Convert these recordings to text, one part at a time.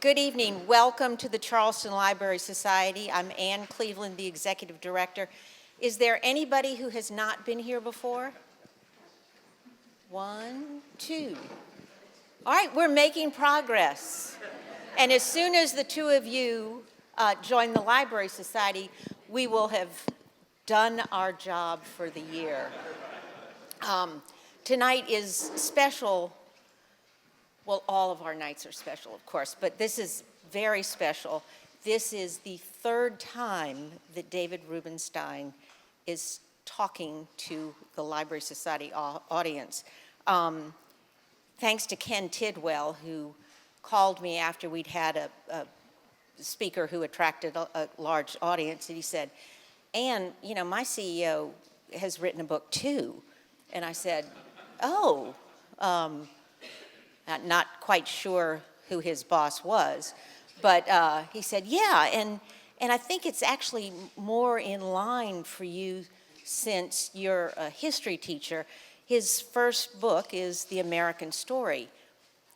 Good evening. Welcome to the Charleston Library Society. I'm Ann Cleveland, the Executive Director. Is there anybody who has not been here before? One, two. All right, we're making progress. And as soon as the two of you join the Library Society, we will have done our job for the year. Tonight is special. Well, all of our nights are special, of course, but this is very special. This is the third time that David Rubenstein is talking to the Library Society audience. Thanks to Ken Tidwell, who called me after we'd had a speaker who attracted a large audience, and he said, Ann, you know, my CEO has written a book too. And I said, oh, not quite sure who his boss was, but he said, yeah, and I think it's actually more in line for you since you're a history teacher. His first book is The American Story.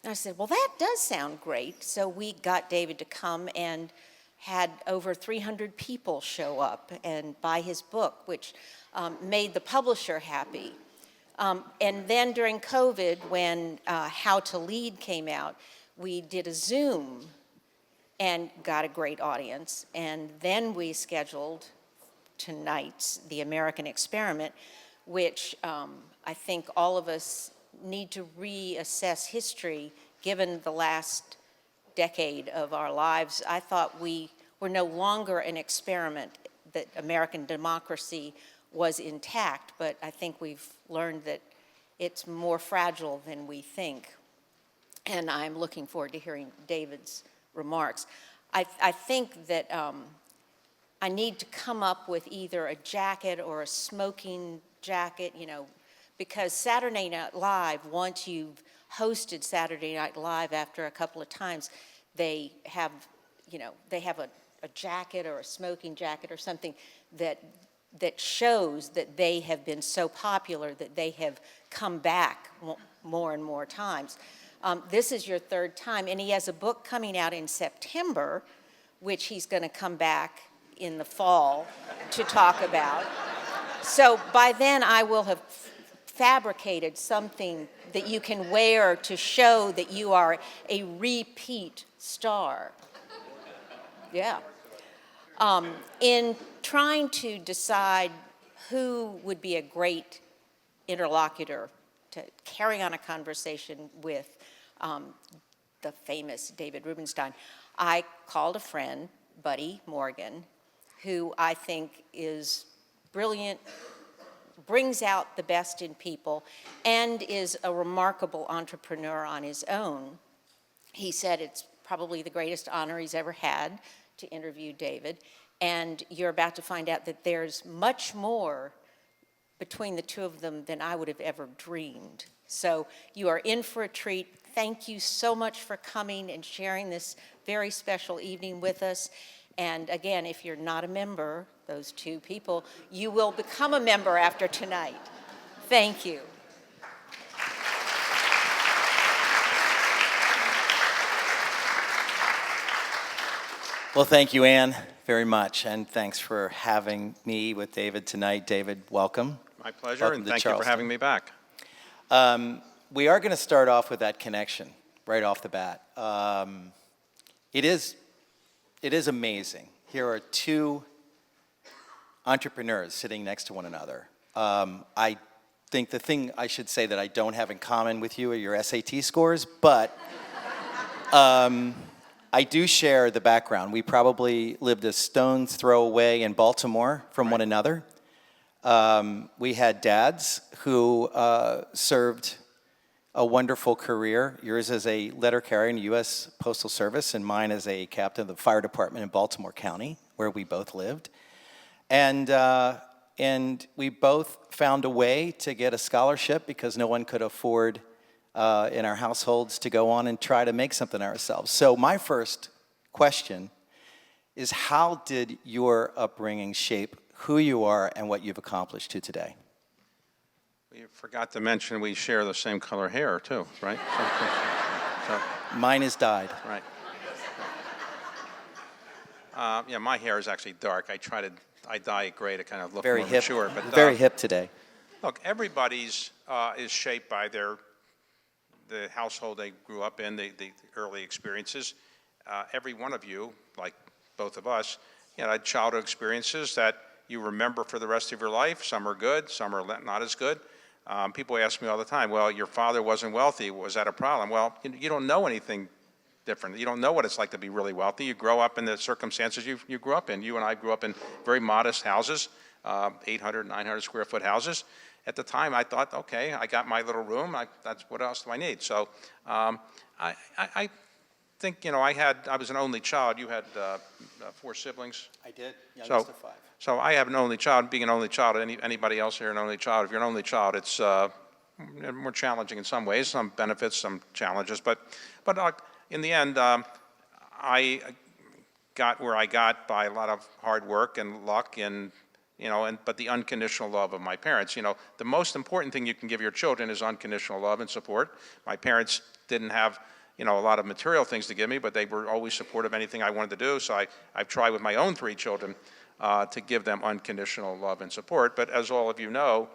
And I said, well, that does sound great. So we got David to come and had over 300 people show up and buy his book, which made the publisher happy. And then during COVID, when How to Lead came out, we did a Zoom and got a great audience. And then we scheduled tonight's The American Experiment, which I think all of us need to reassess history given the last decade of our lives. I thought we were no longer an experiment, that American democracy was intact, but I think we've learned that it's more fragile than we think. And I'm looking forward to hearing David's remarks. I think that I need to come up with either a jacket or a smoking jacket, you know, because Saturday Night Live, once you've hosted Saturday Night Live after a couple of times, they have, you know, they have a jacket or a smoking jacket or something that shows that they have been so popular that they have come back more and more times. This is your third time, and he has a book coming out in September, which he's going to come back in the fall to talk about. So by then I will have fabricated something that you can wear to show that you are a repeat star. Yeah. In trying to decide who would be a great interlocutor to carry on a conversation with the famous David Rubenstein, I called a friend, Buddy Morgan, who I think is brilliant, brings out the best in people, and is a remarkable entrepreneur on his own. He said it's probably the greatest honor he's ever had to interview David, and you're about to find out that there's much more between the two of them than I would have ever dreamed. So you are in for a treat. Thank you so much for coming and sharing this very special evening with us. And again, if you're not a member, those two people, you will become a member after tonight. Thank you. Well, thank you, Ann, very much, and thanks for having me with David tonight. David, welcome. My pleasure, Welcome and to thank you for Charleston. having me back. We are going to start off with that connection right off the bat. It is amazing. Here are two entrepreneurs sitting next to one another. I think the thing I should say that I don't have in common with you are your SAT scores, but I do share the background. We probably lived a stone's throw away in Baltimore from one another. We had dads who served a wonderful career. Yours as a letter carrier in the U.S. Postal Service, and mine as a captain of the fire department in Baltimore County, where we both lived. And we both found a way to get a scholarship because no one could afford in our households to go on and try to make something ourselves. So my first question is, how did your upbringing shape who you are and what you've accomplished to today? You forgot to mention we share the same color hair, too, right? So, Mine is dyed. right. Yeah, my hair is actually dark. I dye it gray to kind of look Very more hip. mature. But Very hip today. look, everybody's is shaped by the household they grew up in, the early experiences. Every one of you, like both of us, had childhood experiences that you remember for the rest of your life. Some are good, some are not as good. People ask me all the time, well, your father wasn't wealthy. Was that a problem? Well, you don't know anything different. You don't know what it's like to be really wealthy. You grow up in the circumstances you grew up in. You and I grew up in very modest houses, 800, 900 square foot houses. At the time, I thought, okay, I got my little room. That's what else do I need? So I think, I was an only child. You had 4 siblings. I did. Youngest of 5. So I have an only child. Being an only child, anybody else here an only child? If you're an only child, it's more challenging in some ways, some benefits, some challenges. But in the end, I got where I got by a lot of hard work and luck and but the unconditional love of my parents. The most important thing you can give your children is unconditional love and support. My parents didn't have a lot of material things to give me, but they were always supportive of anything I wanted to do. So I've tried with my own 3 children to give them unconditional love and support. But as all of you know,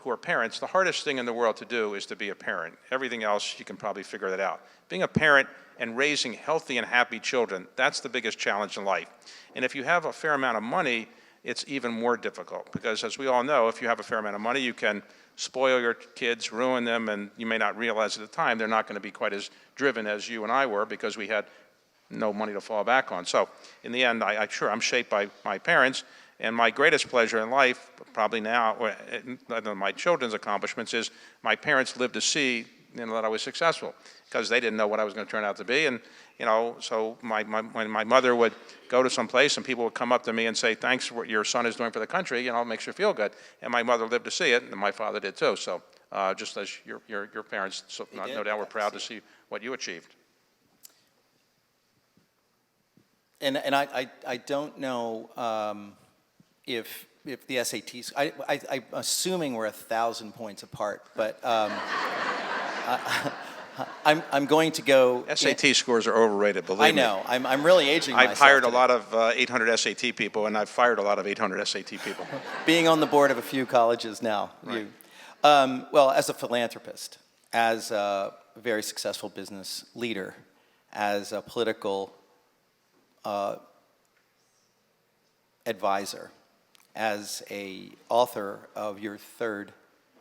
who are parents, the hardest thing in the world to do is to be a parent. Everything else, you can probably figure that out. Being a parent and raising healthy and happy children, that's the biggest challenge in life. And if you have a fair amount of money, it's even more difficult because, as we all know, if you have a fair amount of money, you can spoil your kids, ruin them, and you may not realize at the time they're not going to be quite as driven as you and I were because we had no money to fall back on. So in the end, I'm shaped by my parents, and my greatest pleasure in life, probably now, other than my children's accomplishments, is my parents lived to see that I was successful because they didn't know what I was going to turn out to be. And so when my mother would go to some place and people would come up to me and say, thanks for what your son is doing for the country, it makes you feel good. And my mother lived to see it, and my father did too. So just as your parents, so no doubt, were proud to see what you achieved. And I don't know if the SATs, I'm assuming we're 1,000 points apart, but I'm going to go. SAT scores are overrated, believe me. I know. I'm really aging myself. I've hired today. a lot of 800 SAT people, and I've fired a lot of 800 SAT people. Being on the board of a few colleges now. Right. Well, as a philanthropist, as a very successful business leader, as a political advisor, as a author of your 3rd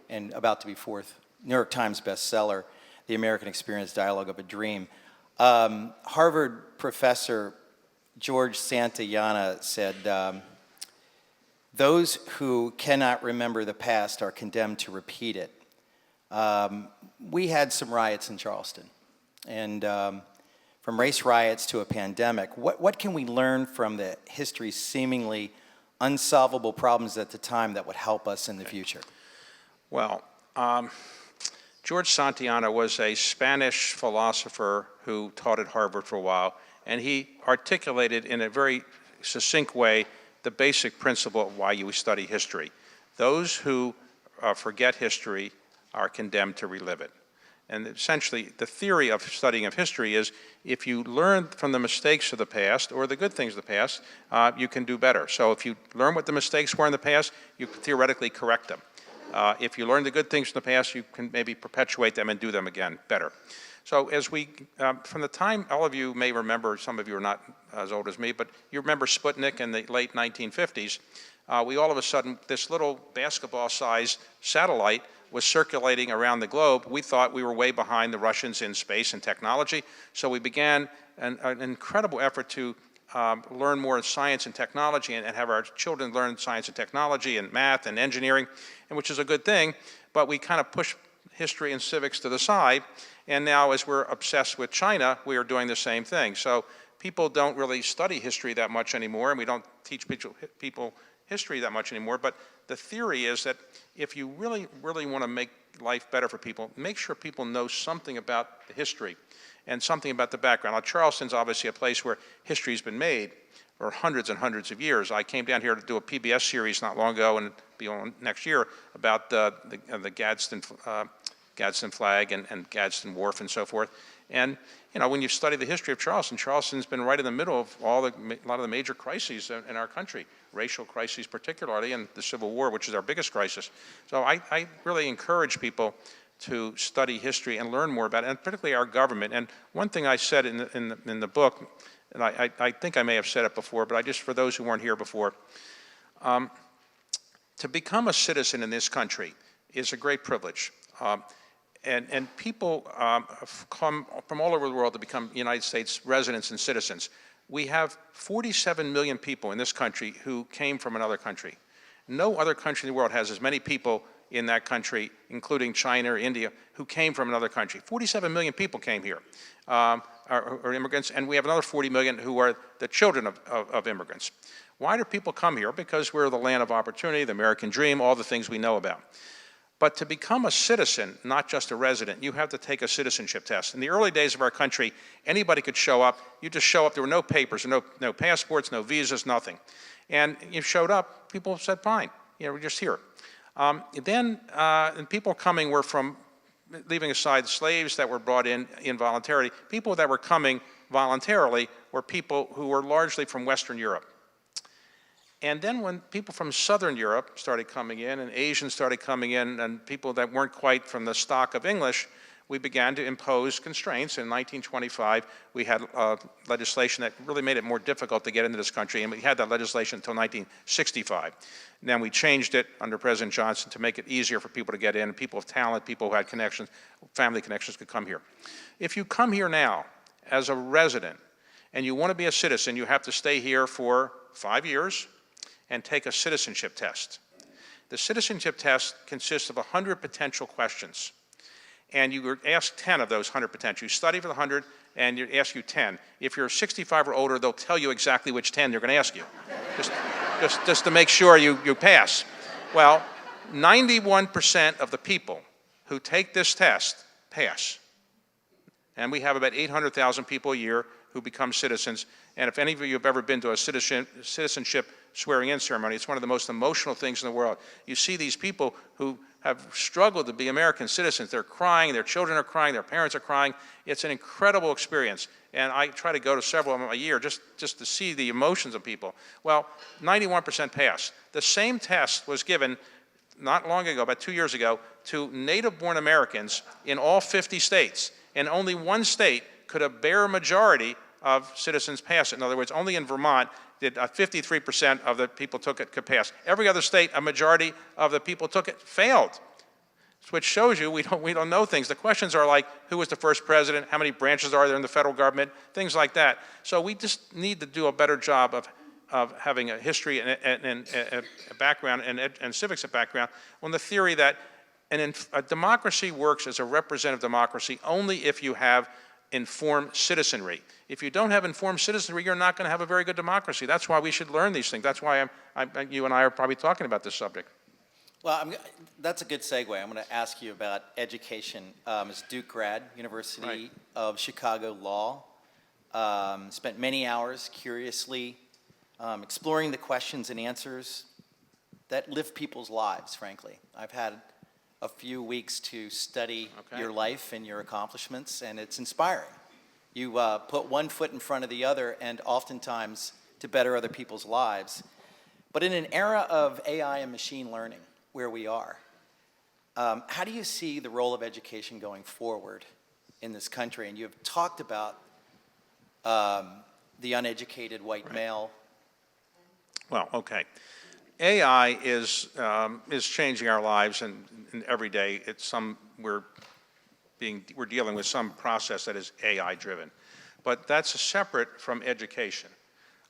and about to be 4th New York Times bestseller, The American Experience, Dialogue of a Dream. Harvard professor George Santayana said, those who cannot remember the past are condemned to repeat it. We had some riots in Charleston, and from race riots to a pandemic, what can we learn from the history seemingly unsolvable problems at the time that would help us in the future? Well, George Santayana was a Spanish philosopher who taught at Harvard for a while, and he articulated in a very succinct way the basic principle of why you study history. Those who forget history are condemned to relive it. And essentially, the theory of studying of history is if you learn from the mistakes of the past or the good things of the past, you can do better. So if you learn what the mistakes were in the past, you can theoretically correct them. If you learn the good things from the past, you can maybe perpetuate them and do them again better. So as from the time, all of you may remember, some of you are not as old as me, but you remember Sputnik in the late 1950s. We all of a sudden, this little basketball-sized satellite was circulating around the globe. We thought we were way behind the Russians in space and technology, so we began an incredible effort to learn more science and technology and have our children learn science and technology and math and engineering, and which is a good thing, but we kind of pushed history and civics to the side, and now as we're obsessed with China, we are doing the same thing. So people don't really study history that much anymore, and we don't teach people history that much anymore, but the theory is that if you really, really want to make life better for people, make sure people know something about the history and something about the background. Now, Charleston's obviously a place where history's been made for hundreds and hundreds of years. I came down here to do a PBS series not long ago, and be on next year, about the Gadsden Flag and Gadsden Wharf and so forth. And when you study the history of Charleston, Charleston's been right in the middle of a lot of the major crises in our country, racial crises particularly, and the Civil War, which is our biggest crisis. So I really encourage people to study history and learn more about it, and particularly our government. And one thing I said in the book, and I think I may have said it before, but for those who weren't here before, to become a citizen in this country is a great privilege. And people come from all over the world to become United States residents and citizens. We have 47 million people in this country who came from another country. No other country in the world has as many people in that country, including China or India, who came from another country. 47 million people came here, are immigrants, and we have another 40 million who are the children of immigrants. Why do people come here? Because we're the land of opportunity, the American dream, all the things we know about. But to become a citizen, not just a resident, you have to take a citizenship test. In the early days of our country, anybody could show up. You just show up. There were no papers, no passports, no visas, nothing. And you showed up, people said, fine, we're just here. And people coming were from, leaving aside slaves that were brought in involuntarily, people that were coming voluntarily were people who were largely from Western Europe. And then when people from Southern Europe started coming in, and Asians started coming in, and people that weren't quite from the stock of English, we began to impose constraints. In 1925, we had legislation that really made it more difficult to get into this country, and we had that legislation until 1965. And then we changed it under President Johnson to make it easier for people to get in, people of talent, people who had connections, family connections could come here. If you come here now as a resident, and you want to be a citizen, you have to stay here for 5 years, and take a citizenship test. The citizenship test consists of 100 potential questions. And you were asked 10 of those 100 potential. You study for the 100, and you ask you 10. If you're 65 or older, they'll tell you exactly which 10 they're going to ask you, just to make sure you pass. Well, 91% of the people who take this test pass. And we have about 800,000 people a year who become citizens. And if any of you have ever been to a citizenship swearing-in ceremony, it's one of the most emotional things in the world. You see these people who have struggled to be American citizens. They're crying, their children are crying, their parents are crying. It's an incredible experience. And I try to go to several of them a year just to see the emotions of people. Well, 91% pass. The same test was given not long ago, about 2 years ago, to native-born Americans in all 50 states. And only one state could a bare majority of citizens pass it. In other words, only in Vermont did 53% of the people took it could pass. Every other state, a majority of the people took it failed, which shows you we don't know things. The questions are like, who was the first president? How many branches are there in the federal government? Things like that. So we just need to do a better job of having a history and a background and civics background on the theory that a democracy works as a representative democracy only if you have informed citizenry. If you don't have informed citizenry, you're not going to have a very good democracy. That's why we should learn these things. That's why you and I are probably talking about this subject. Well, that's a good segue. I'm going to ask you about education. As Duke grad, University of Chicago Law, spent many hours curiously exploring the questions and answers that live people's lives, frankly. I've had a few weeks to study your life and your accomplishments, and it's inspiring. You put one foot in front of the other, and oftentimes to better other people's lives. But in an era of AI and machine learning, where we are, how do you see the role of education going forward in this country? And you've talked about the uneducated white male. Well, okay. AI is changing our lives, and every day we're dealing with some process that is AI driven, but that's separate from education.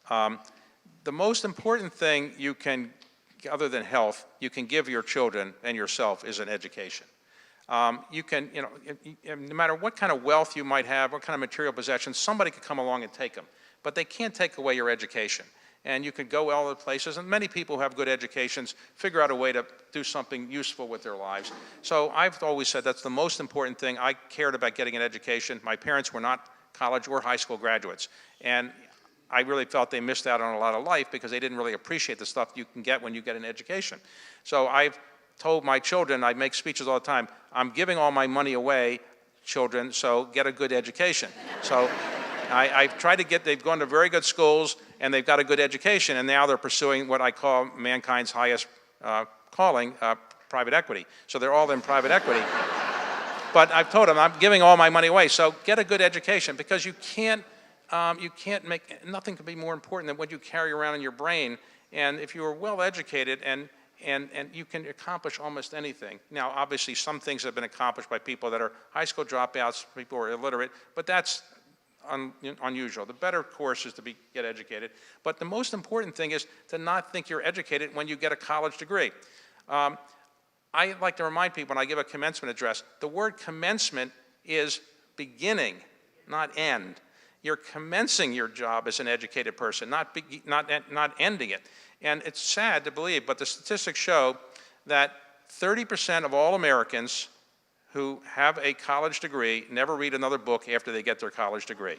The most important thing you can, other than health, you can give your children and yourself is an education. You can, no matter what kind of wealth you might have, what kind of material possessions, somebody could come along and take them, but they can't take away your education. And you could go all the places, and many people who have good educations figure out a way to do something useful with their lives. So I've always said that's the most important thing. I cared about getting an education. My parents were not college or high school graduates, and I really felt they missed out on a lot of life because they didn't really appreciate the stuff you can get when you get an education. So I've told my children, I make speeches all the time, I'm giving all my money away, children, so get a good education. So I've tried to get, they've gone to very good schools, and they've got a good education, and now they're pursuing what I call mankind's highest calling, private equity. So they're all in private equity. But I've told them, I'm giving all my money away, so get a good education, because you can't make, nothing could be more important than what you carry around in your brain. And if you are well educated, and you can accomplish almost anything. Now, obviously, some things have been accomplished by people that are high school dropouts, people who are illiterate, but that's unusual. The better course is to get educated. But the most important thing is to not think you're educated when you get a college degree. I like to remind people when I give a commencement address, the word commencement is beginning, not end. You're commencing your job as an educated person, not ending it. And it's sad to believe, but the statistics show that 30% of all Americans who have a college degree never read another book after they get their college degree.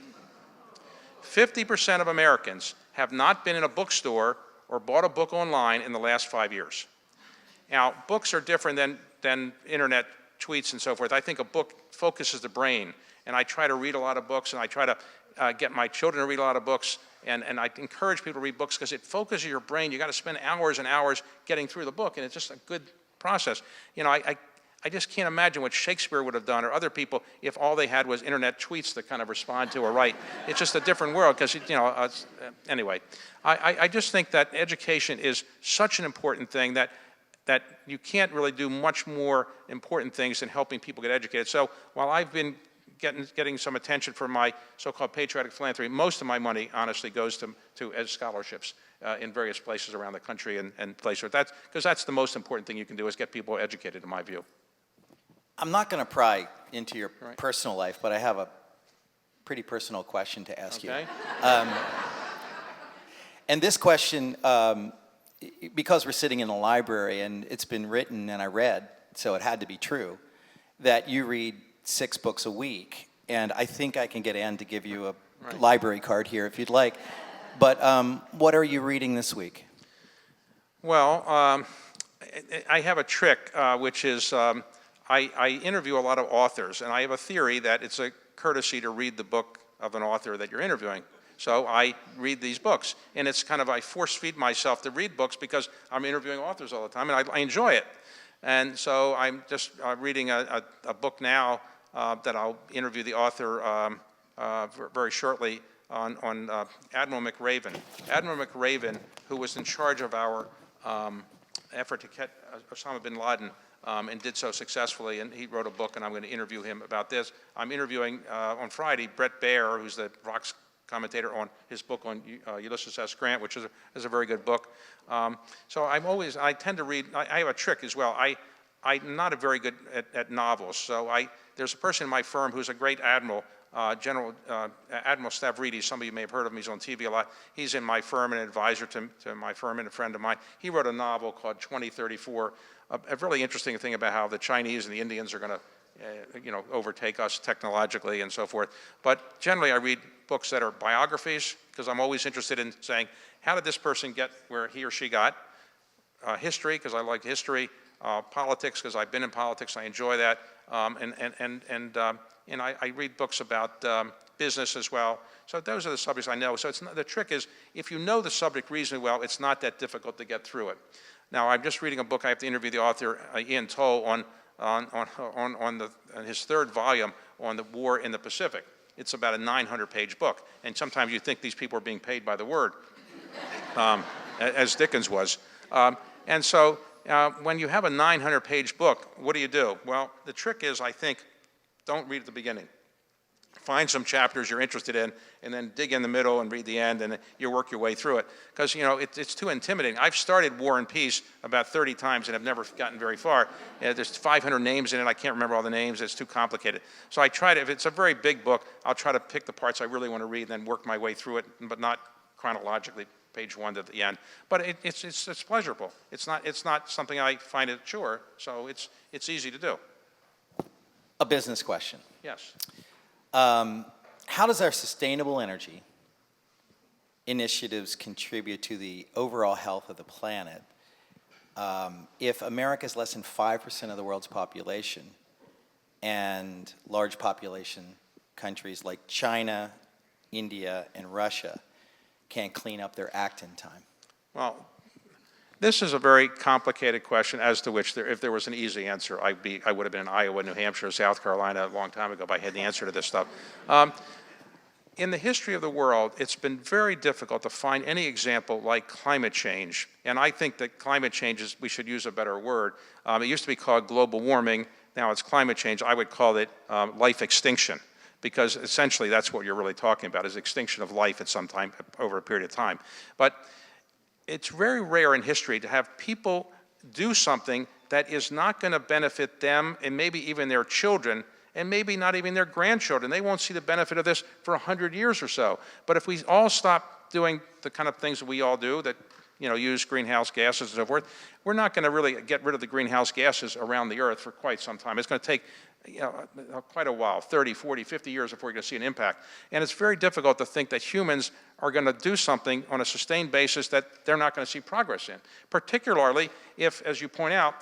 50% of Americans have not been in a bookstore or bought a book online in the last 5 years. Now, books are different than internet tweets and so forth. I think a book focuses the brain, and I try to read a lot of books, and I try to get my children to read a lot of books, and I encourage people to read books because it focuses your brain. You got to spend hours and hours getting through the book, and it's just a good process. You know, I just can't imagine what Shakespeare would have done or other people if all they had was internet tweets to kind of respond to or write. It's just a different world because, you know, anyway. I just think that education is such an important thing that you can't really do much more important things than helping people get educated. So while I've been getting some attention for my so-called patriotic philanthropy, most of my money honestly goes to as scholarships in various places around the country and places. Because that's the most important thing you can do is get people educated, in my view. I'm not going to pry into your personal life, but I have a pretty personal question to ask you. And this question, because we're sitting in a library and it's been written and I read, so it had to be true, that you read 6 books a week. And I think I can get Ann to give you a library card here if you'd like. But what are you reading this week? Well, I have a trick, which is I interview a lot of authors, and I have a theory that it's a courtesy to read the book of an author that you're interviewing. So I read these books, and it's kind of, I force feed myself to read books because I'm interviewing authors all the time, and I enjoy it. And so I'm just reading a book now that I'll interview the author very shortly on Admiral McRaven. Admiral McRaven, who was in charge of our effort to catch Osama bin Laden, and did so successfully, and he wrote a book, and I'm going to interview him about this. I'm interviewing on Friday Brett Baer, who's the Vox commentator, on his book on Ulysses S. Grant, which is a very good book. So I tend to read. I have a trick as well. I'm not very good at novels. So there's a person in my firm who's a great admiral, Admiral Stavridis. Some of you may have heard of him. He's on TV a lot. He's in my firm, an advisor to my firm and a friend of mine. He wrote a novel called 2034, a really interesting thing about how the Chinese and the Indians are going to overtake us technologically and so forth. But generally I read books that are biographies because I'm always interested in saying, how did this person get where he or she got? History, because I like history. Politics, because I've been in politics, I enjoy that. And I read books about business as well. So those are the subjects I know. So the trick is, if you know the subject reasonably well, it's not that difficult to get through it. Now, I'm just reading a book. I have to interview the author, Ian Toll, on his third volume on the war in the Pacific. It's about a 900-page book, and sometimes you think these people are being paid by the word, as Dickens was. And so when you have a 900-page book, what do? Well, the trick is, I think, don't read at the beginning. Find some chapters you're interested in, and then dig in the middle and read the end, and you work your way through it. Because, it's too intimidating. I've started War and Peace about 30 times and have never gotten very far. There's 500 names in it. I can't remember all the names. It's too complicated. So I try to, if it's a very big book, I'll try to pick the parts I really want to read and then work my way through it, but not chronologically, page 1 to the end. But it's pleasurable. It's not something I find a chore, so it's easy to do. A business question. Yes. How does our sustainable energy initiatives contribute to the overall health of the planet? If America is less than 5% of the world's population, and large population countries like China, India, and Russia can't clean up their act in time? Well, this is a very complicated question as to which, if there was an easy answer, I would have been in Iowa, New Hampshire, South Carolina a long time ago if I had the answer to this stuff. In the history of the world, it's been very difficult to find any example like climate change. And I think that climate change we should use a better word. It used to be called global warming. Now it's climate change. I would call it life extinction, because essentially that's what you're really talking about, is extinction of life at some time, over a period of time. But it's very rare in history to have people do something that is not going to benefit them and maybe even their children, and maybe not even their grandchildren. They won't see the benefit of this for 100 years or so. But if we all stop doing the kind of things that we all do, that use greenhouse gases and so forth, we're not going to really get rid of the greenhouse gases around the earth for quite some time. It's going to take quite a while, 30, 40, 50 years before we're going to see an impact. And it's very difficult to think that humans are going to do something on a sustained basis that they're not going to see progress in, particularly if, as you point out,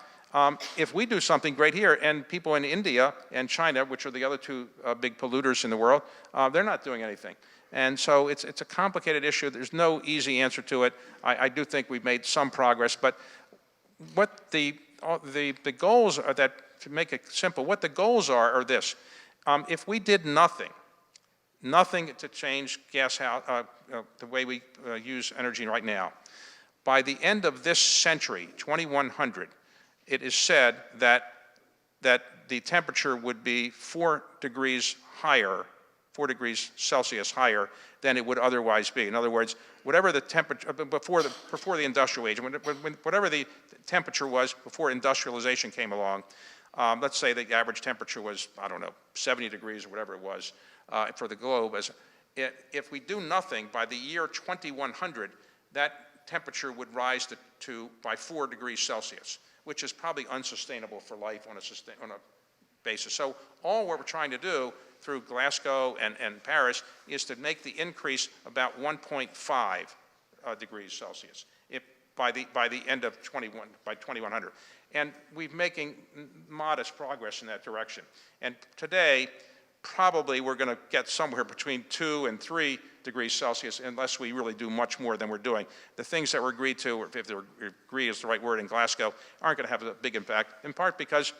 if we do something great here, and people in India and China, which are the other two big polluters in the world, they're not doing anything. And so it's a complicated issue. There's no easy answer to it. I do think we've made some progress, but what the goals are, that, to make it simple, what the goals are this. If we did nothing to change the way we use energy right now, by the end of this century, 2100, it is said that the temperature would be 4 degrees Celsius higher than it would otherwise be. In other words, whatever the temperature before the industrial age, whatever the temperature was before industrialization came along, let's say the average temperature was, I don't know, 70 degrees or whatever it was for the globe. If we do nothing, by the year 2100, that temperature would rise by 4 degrees Celsius, which is probably unsustainable for life on a basis. So all what we're trying to do through Glasgow and Paris is to make the increase about 1.5 degrees Celsius by the end of 2100. And we're making modest progress in that direction. And today, probably we're going to get somewhere between 2 and 3 degrees Celsius unless we really do much more than we're doing. The things that were agreed to, or if agree is the right word, in Glasgow, aren't going to have a big impact, in part because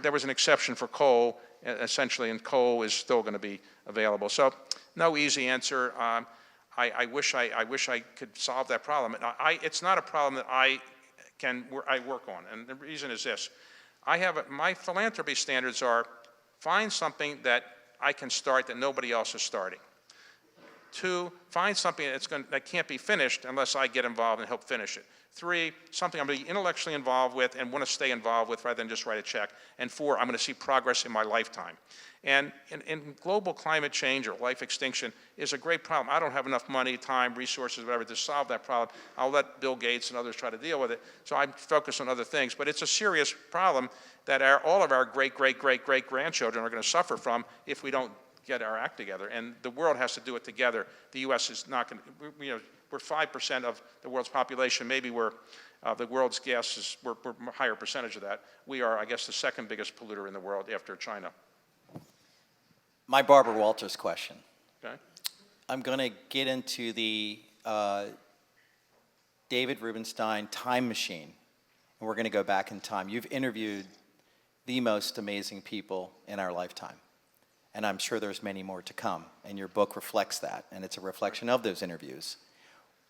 there was an exception for coal, essentially, and coal is still going to be available. So no easy answer. I wish I could solve that problem. It's not a problem that I work on, and the reason is this. My philanthropy standards are: find something that I can start that nobody else is starting. 2, find something that can't be finished unless I get involved and help finish it. 3, something I'm going to be intellectually involved with and want to stay involved with rather than just write a check. And 4, I'm going to see progress in my lifetime. And in global climate change or life extinction is a great problem. I don't have enough money, time, resources, whatever, to solve that problem. I'll let Bill Gates and others try to deal with it. So I'm focused on other things. But it's a serious problem that all of our great-great-great-great-grandchildren are going to suffer from if we don't get our act together. And the world has to do it together. The U.S. is not going to, we're 5% of the world's population. Maybe the world's gases, we're a higher percentage of that. We are, I guess, the second biggest polluter in the world after China. My Barbara Walters question. Okay. I'm going to get into the David Rubenstein time machine, and we're going to go back in time. You've interviewed the most amazing people in our lifetime, and I'm sure there's many more to come, and your book reflects that, and it's a reflection of those interviews.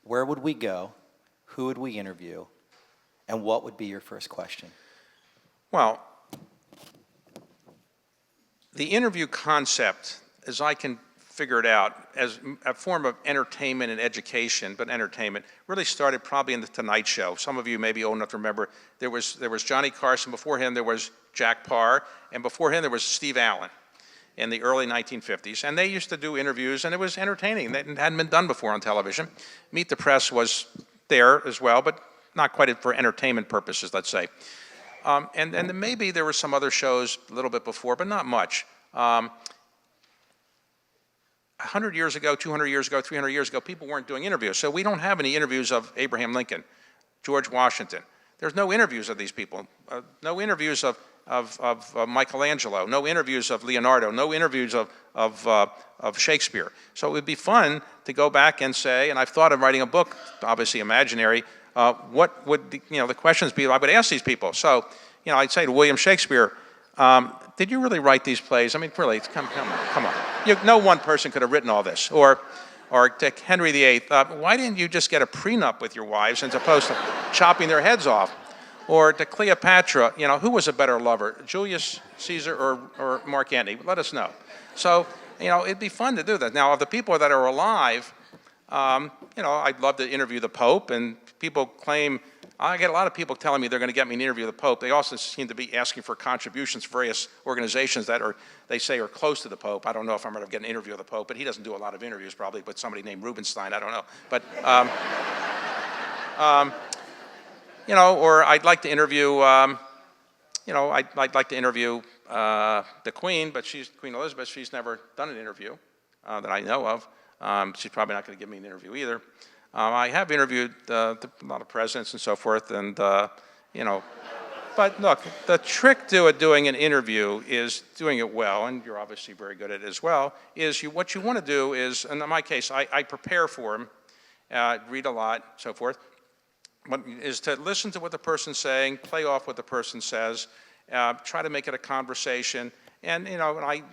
Where would we go? Who would we interview? And what would be your first question? Well, the interview concept, as I can figure it out, as a form of entertainment and education, but entertainment, really started probably in The Tonight Show. Some of you may be old enough to remember there was Johnny Carson. Before him, there was Jack Parr. And before him, there was Steve Allen in the early 1950s. And they used to do interviews, and it was entertaining. That hadn't been done before on television. Meet the Press was there as well, but not quite for entertainment purposes, let's say. And then maybe there were some other shows a little bit before, but not much. 100 years ago, 200 years ago, 300 years ago, people weren't doing interviews. So we don't have any interviews of Abraham Lincoln, George Washington, There's no interviews of these people, no interviews of Michelangelo, no interviews of Leonardo, no interviews of Shakespeare. So it would be fun to go back and say, and I've thought of writing a book, obviously imaginary, what would the questions be I would ask these people. So, I'd say to William Shakespeare, did you really write these plays? I mean, really, come on. No one person could have written all this. Or to Henry VIII, why didn't you just get a prenup with your wives as opposed to chopping their heads off? Or to Cleopatra, who was a better lover, Julius Caesar or Mark Antony? Let us know. So, it'd be fun to do that. Now, of the people that are alive, I'd love to interview the Pope, and people claim, I get a lot of people telling me they're going to get me an interview with the Pope. They also seem to be asking for contributions for various organizations that they say are close to the Pope. I don't know if I'm going to get an interview with the Pope, but he doesn't do a lot of interviews probably with somebody named Rubenstein, I don't know. But, or I'd like to interview, I'd like to interview the Queen, but Queen Elizabeth, she's never done an interview that I know of. She's probably not going to give me an interview either. I have interviewed a lot of presidents and so forth, and but look, the trick to doing an interview is doing it well, and you're obviously very good at it as well, is what you want to do is, and in my case, I prepare for them, read a lot, so forth, is to listen to what the person's saying, play off what the person says, try to make it a conversation, and in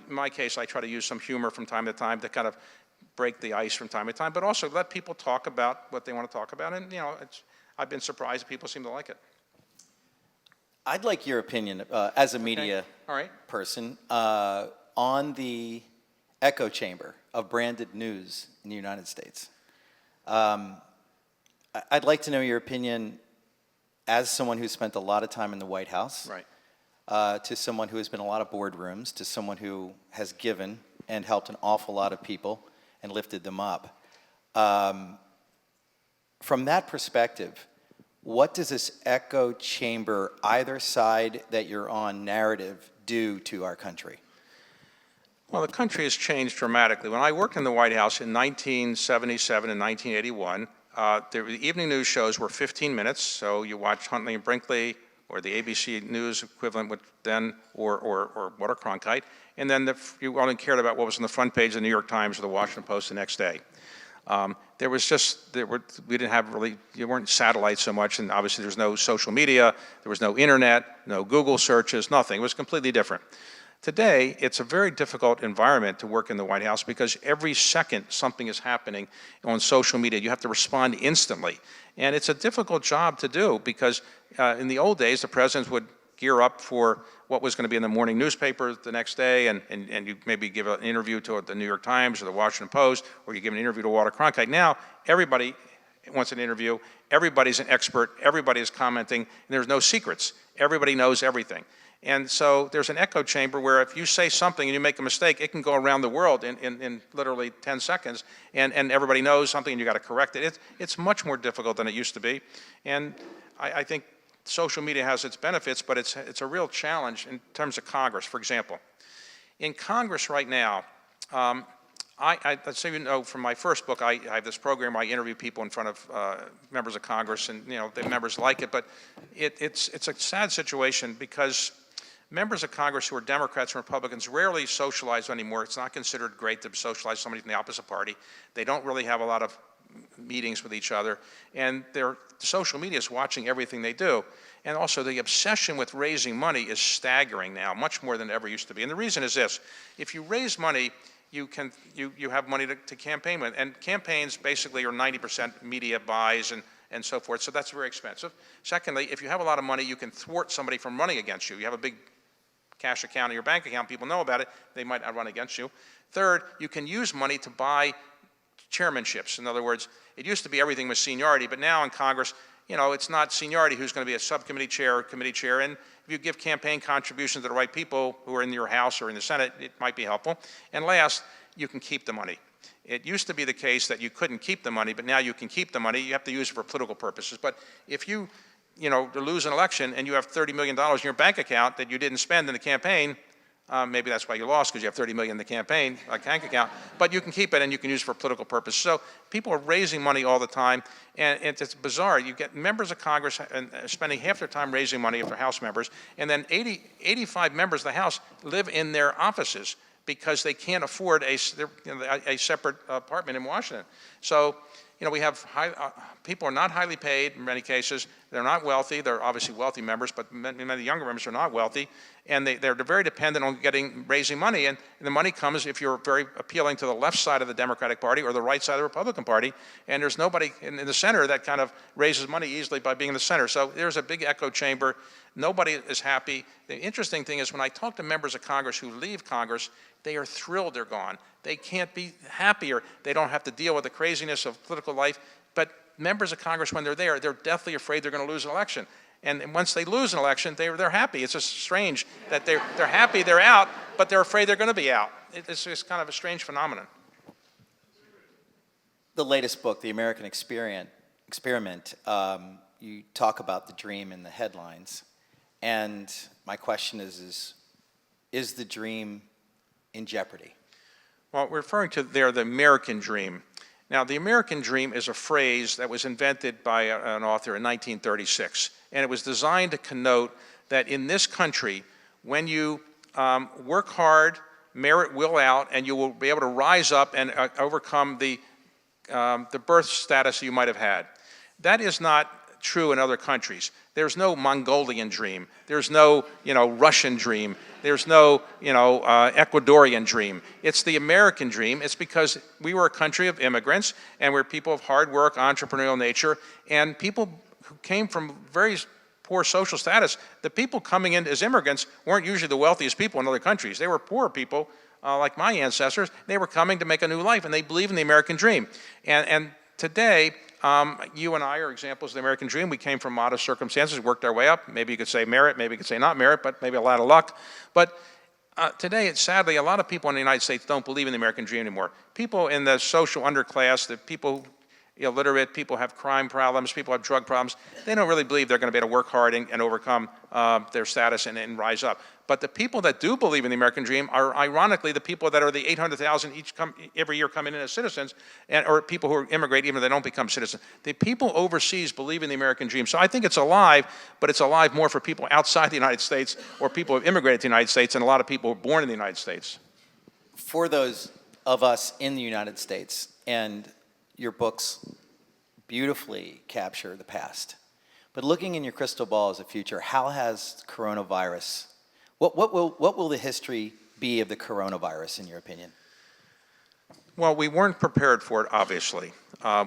my case, I try to use some humor from time to time to kind of break the ice from time to time, but also let people talk about what they want to talk about, and I've been surprised that people seem to like it. I'd like your opinion as a media person on the echo chamber of branded news in the United States. I'd like to know your opinion as someone who spent a lot of time in the White House, to someone who has been in a lot of boardrooms, to someone who has given and helped an awful lot of people and lifted them up. From that perspective, what does this echo chamber, either side that you're on narrative, do to our country? Well, the country has changed dramatically. When I worked in the White House in 1977 and 1981, the evening news shows were 15 minutes, so you watch Huntley and Brinkley, or the ABC News equivalent with then, or Walter Cronkite, and then you only cared about what was on the front page of the New York Times or the Washington Post the next day. We didn't have really, you weren't satellites so much, and obviously there's no social media, there was no internet, no Google searches, nothing. It was completely different. Today, it's a very difficult environment to work in the White House because every second something is happening on social media. You have to respond instantly. And it's a difficult job to do because in the old days, the presidents would gear up for what was going to be in the morning newspaper the next day, and you maybe give an interview to the New York Times or the Washington Post, or you give an interview to Walter Cronkite. Now, everybody wants an interview. Everybody's an expert. Everybody is commenting, and there's no secrets. Everybody knows everything. And so there's an echo chamber where if you say something and you make a mistake, it can go around the world in literally 10 seconds, and everybody knows something and you got to correct it. It's much more difficult than it used to be. And I think social media has its benefits, but it's a real challenge in terms of Congress. For example, in Congress right now, let's say from my first book, I have this program where I interview people in front of members of Congress, and the members like it, but it's a sad situation because members of Congress who are Democrats and Republicans rarely socialize anymore. It's not considered great to socialize somebody from the opposite party. They don't really have a lot of meetings with each other, and the social media is watching everything they do. And also the obsession with raising money is staggering now, much more than it ever used to be. And the reason is this: if you raise money, you have money to campaign with, and campaigns basically are 90% media buys and so forth, so that's very expensive. Secondly, if you have a lot of money, you can thwart somebody from running against you. You have a big cash account in your bank account, people know about it, they might not run against you. Third, you can use money to buy chairmanships. In other words, it used to be everything was seniority, but now in Congress, it's not seniority who's going to be a subcommittee chair or committee chair, and if you give campaign contributions to the right people who are in your House or in the Senate, it might be helpful. And last, you can keep the money. It used to be the case that you couldn't keep the money, but now you can keep the money. You have to use it for political purposes. But if you lose an election and you have $30 million in your bank account that you didn't spend in the campaign, Maybe that's why you lost, because you have 30 million in the campaign, like bank account. But you can keep it and you can use it for political purposes. So people are raising money all the time, and it's bizarre. You get members of Congress spending half their time raising money if they're House members, and then 85 members of the House live in their offices because they can't afford a separate apartment in Washington. So, we have people are not highly paid in many cases. They're not wealthy. They're obviously wealthy members, but many younger members are not wealthy, and they're very dependent on raising money. And the money comes if you're very appealing to the left side of the Democratic Party or the right side of the Republican Party. And there's nobody in the center that kind of raises money easily by being in the center. So there's a big echo chamber. Nobody is happy. The interesting thing is when I talk to members of Congress who leave Congress, they are thrilled they're gone. They can't be happier. They don't have to deal with the craziness of political life. But members of Congress, when they're there, they're deathly afraid they're going to lose an election. And once they lose an election, they're happy. It's just strange that they're happy they're out, but they're afraid they're going to be out. It's just kind of a strange phenomenon. The latest book, The American Experiment, you talk about the dream in the headlines. And my question is the dream in jeopardy? Well, we're referring to there the American dream. Now, the American dream is a phrase that was invented by an author in 1936, and it was designed to connote that in this country, when you work hard, merit will out, and you will be able to rise up and overcome the birth status you might have had. That is not true in other countries. There's no Mongolian dream. There's no, Russian dream. There's no, Ecuadorian dream. It's the American dream. It's because we were a country of immigrants, and we're people of hard work, entrepreneurial nature, and people who came from very poor social status. The people coming in as immigrants weren't usually the wealthiest people in other countries. They were poor people, like my ancestors. They were coming to make a new life, and they believe in the American dream. And today, you and I are examples of the American dream. We came from modest circumstances, worked our way up. Maybe you could say merit, maybe you could say not merit, but maybe a lot of luck. But today, sadly, a lot of people in the United States don't believe in the American dream anymore. People in the social underclass, the people illiterate, people have crime problems, people have drug problems, they don't really believe they're going to be able to work hard and overcome their status and rise up. But the people that do believe in the American dream are ironically the people that are the 800,000 every year coming in as citizens, or people who immigrate even if they don't become citizens. The people overseas believe in the American dream. So I think it's alive, but it's alive more for people outside the United States or people who have immigrated to the United States and a lot of people who are born in the United States. For those of us in the United States, and your books beautifully capture the past, but looking in your crystal ball as a future, how has coronavirus, what will the history be of the coronavirus in your opinion? Well, we weren't prepared for it, obviously.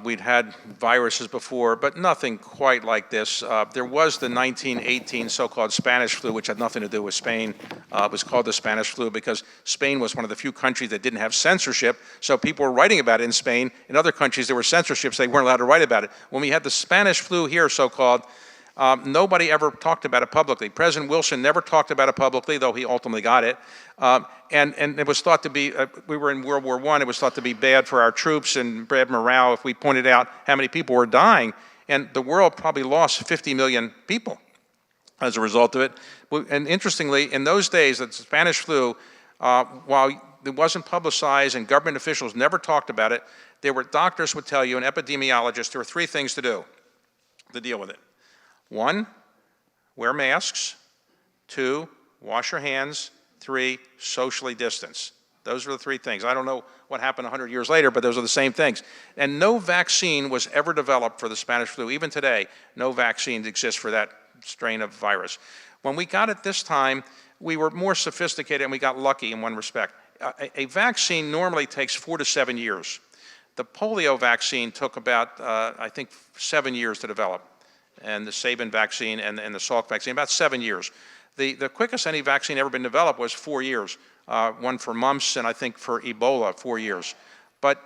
We'd had viruses before, but nothing quite like this. There was the 1918 so-called Spanish flu, which had nothing to do with Spain. It was called the Spanish flu because Spain was one of the few countries that didn't have censorship, so people were writing about it in Spain. In other countries, there were censorships, they weren't allowed to write about it. When we had the Spanish flu here, so-called, nobody ever talked about it publicly. President Wilson never talked about it publicly, though he ultimately got it. And it was thought to be, we were in World War I, it was thought to be bad for our troops and bad morale if we pointed out how many people were dying. And the world probably lost 50 million people as a result of it. And interestingly, in those days, the Spanish flu, while it wasn't publicized and government officials never talked about it, there were doctors would tell you, and epidemiologists, there were three things to do to deal with it. One, wear masks. Two, wash your hands. Three, socially distance. Those were the three things. I don't know what happened 100 years later, but those are the same things. And no vaccine was ever developed for the Spanish flu. Even today, no vaccine exists for that strain of virus. When we got it this time, we were more sophisticated and we got lucky in one respect. A vaccine normally takes 4 to 7 years. The polio vaccine took about, I think, 7 years to develop. And the Sabin vaccine and the Salk vaccine, about 7 years. The quickest any vaccine ever been developed was 4 years. One for mumps and I think for Ebola, 4 years. But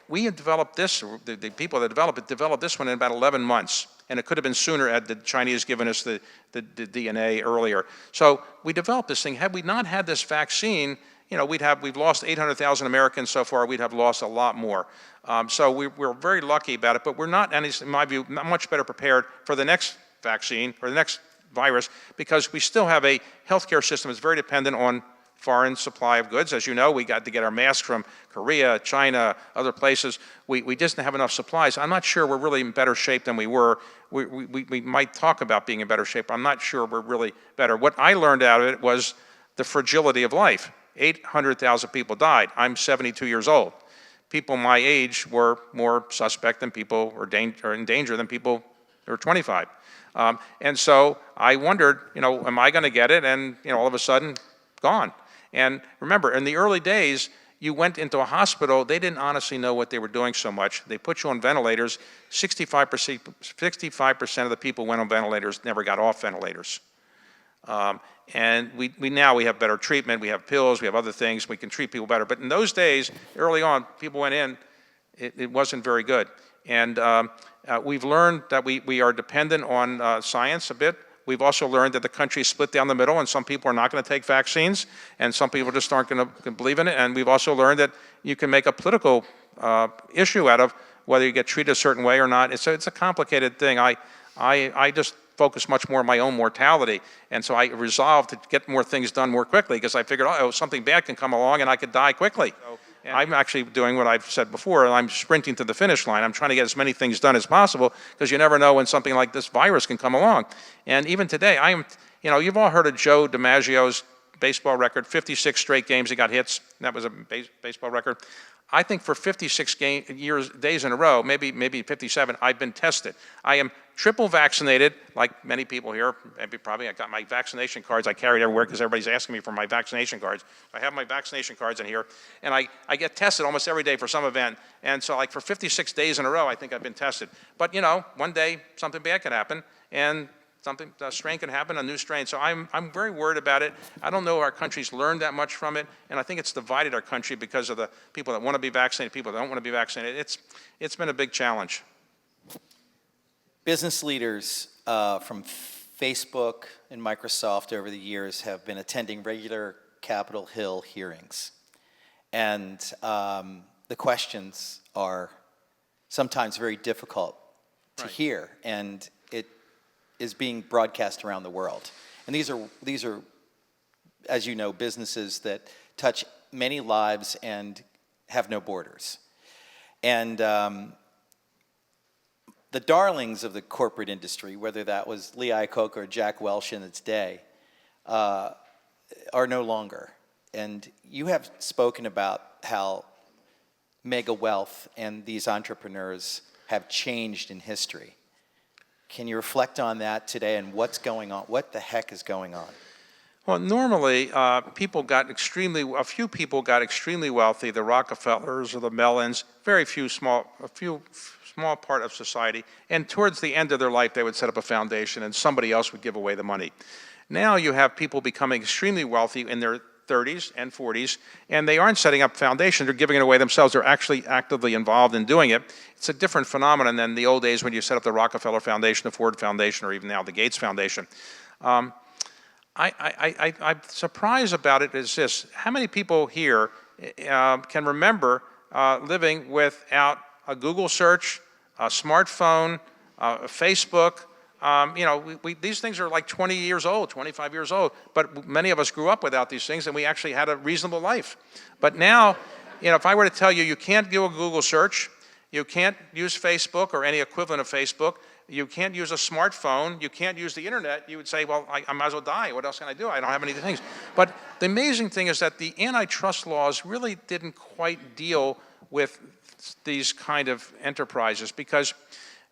we had developed this, the people that developed this one in about 11 months. And it could have been sooner had the Chinese given us the DNA earlier. So we developed this thing. Had we not had this vaccine, we've lost 800,000 Americans so far. We'd have lost a lot more. So we're very lucky about it, but we're not, in my view, not much better prepared for the next vaccine or the next virus because we still have a healthcare system that's very dependent on foreign supply of goods. As you know, we got to get our masks from Korea, China, other places. We just didn't have enough supplies. I'm not sure we're really in better shape than we were. We might talk about being in better shape. I'm not sure we're really better. What I learned out of it was the fragility of life. 800,000 people died. I'm 72 years old. People my age were more suspect than people, or in danger than people who were 25. And so I wondered, am I going to get it? And, all of a sudden, gone. And remember, in the early days, you went into a hospital, they didn't honestly know what they were doing so much. They put you on ventilators. 65% of the people who went on ventilators never got off ventilators. And now we have better treatment, we have pills, we have other things, we can treat people better. But in those days, early on, people went in, it wasn't very good. And we've learned that we are dependent on science a bit. We've also learned that the country is split down the middle, and some people are not going to take vaccines, and some people just aren't going to believe in it. And we've also learned that you can make a political issue out of whether you get treated a certain way or not. It's a complicated thing. I just focus much more on my own mortality, and so I resolved to get more things done more quickly because I figured, something bad can come along and I could die quickly. And I'm actually doing what I've said before, and I'm sprinting to the finish line. I'm trying to get as many things done as possible because you never know when something like this virus can come along. And even today, you've all heard of Joe DiMaggio's baseball record, 56 straight games he got hits. That was a baseball record. I think for 56 days in a row, maybe 57, I've been tested. I am triple vaccinated, like many people here. Probably I got my vaccination cards. I carried everywhere because everybody's asking me for my vaccination cards. I have my vaccination cards in here, and I get tested almost every day for some event. And so like for 56 days in a row, I think I've been tested. But one day something bad could happen, and a strain can happen, a new strain. So I'm very worried about it. I don't know our country's learned that much from it, and I think it's divided our country because of the people that want to be vaccinated, people that don't want to be vaccinated. It's been a big challenge. Business leaders from Facebook and Microsoft over the years have been attending regular Capitol Hill hearings. And the questions are sometimes very difficult to hear, and it is being broadcast around the world. And these are, as you know, businesses that touch many lives and have no borders. And the darlings of the corporate industry, whether that was Lee Iacocca or Jack Welch in its day, are no longer. And you have spoken about how mega wealth and these entrepreneurs have changed in history. Can you reflect on that today and what's going on? What the heck is going on? Well, normally, a few people got extremely wealthy, the Rockefellers or the Mellons, a few small part of society, and towards the end of their life, they would set up a foundation and somebody else would give away the money. Now you have people becoming extremely wealthy in their 30s and 40s, and they aren't setting up foundations, they're giving it away themselves, they're actually actively involved in doing it. It's a different phenomenon than the old days when you set up the Rockefeller Foundation, the Ford Foundation, or even now the Gates Foundation. I'm surprised about it is this: how many people here can remember living without a Google search, a smartphone, Facebook? These things are like 20 years old, 25 years old, but many of us grew up without these things, and we actually had a reasonable life. But now, if I were to tell you, you can't do a Google search, you can't use Facebook or any equivalent of Facebook, you can't use a smartphone, you can't use the internet, you would say, well, I might as well die. What else can I do? I don't have any of the things. But the amazing thing is that the antitrust laws really didn't quite deal with these kind of enterprises, because